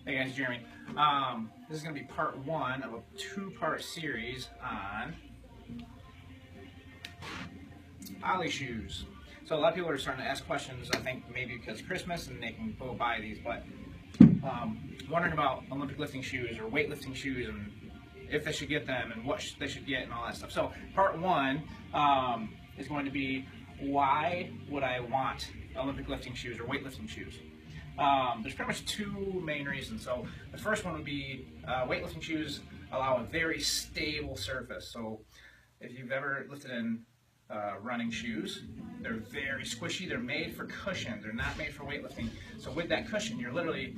Hey guys, Jeremy. This is going to be part one of a two-part series on Ollie shoes. So a lot of people are starting to ask questions, I think maybe because Christmas and they can go buy these, but wondering about Olympic lifting shoes or weightlifting shoes and if they should get them and what they should get and all that stuff. So part one is going to be, why would I want Olympic lifting shoes or weightlifting shoes? There's pretty much two main reasons. So the first one would be weightlifting shoes allow a very stable surface. So if you've ever lifted in running shoes, they're very squishy. They're made for cushion. They're not made for weightlifting. So with that cushion, you're literally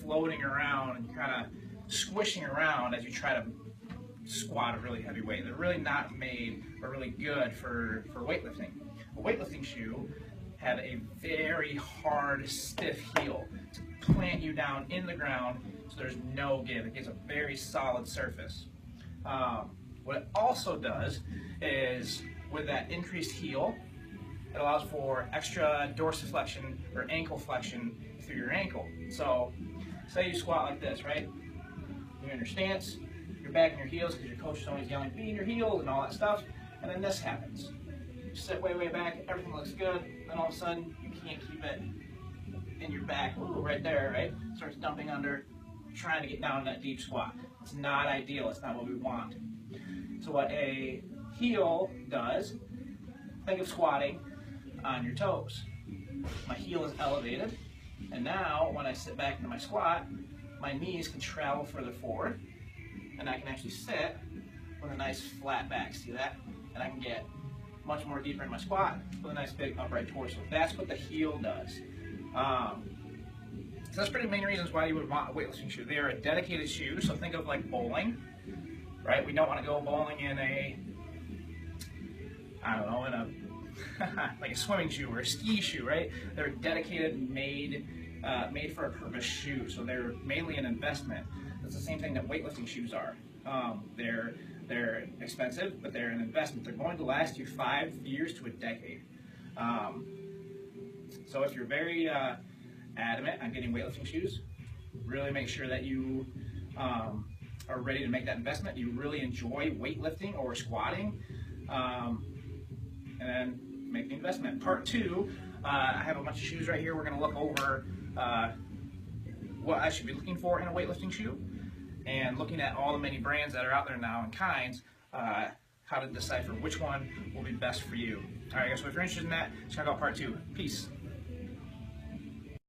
floating around and kind of squishing around as you try to squat a really heavy weight. They're really not made or really good for weightlifting. A weightlifting shoe have a very hard, stiff heel to plant you down in the ground so there's no give. It gives a very solid surface. What it also does is, with that increased heel, it allows for extra dorsiflexion or ankle flexion through your ankle. So say you squat like this, right? You're in your stance, you're back in your heels because your coach is always yelling, be in your heels and all that stuff, and then this happens. You sit way back, everything looks good, then all of a sudden you can't keep it in your back, ooh, right there, right? Starts dumping under, trying to get down in that deep squat. It's not ideal, it's not what we want. So what a heel does, think of squatting on your toes. My heel is elevated, and now when I sit back into my squat, my knees can travel further forward, and I can actually sit with a nice flat back, see that? And I can get much more deeper in my squat with a nice big upright torso. That's what the heel does. So that's pretty main reasons why you would want a weightlifting shoe. They are a dedicated shoe, so think of like bowling, right? We don't want to go bowling in a, I don't know, in a like a swimming shoe or a ski shoe, right? They're a dedicated, made for a purpose shoe, so they're mainly an investment. That's the same thing that weightlifting shoes are. They're expensive, but they're an investment. They're going to last you 5 years to a decade. So if you're very adamant on getting weightlifting shoes, really make sure that you are ready to make that investment. You really enjoy weightlifting or squatting, and then make the investment. Part two, I have a bunch of shoes right here. We're going to look over what I should be looking for in a weightlifting shoe, and looking at all the many brands that are out there now and kinds, how to decipher which one will be best for you. All right, guys, so if you're interested in that, check out part two. Peace.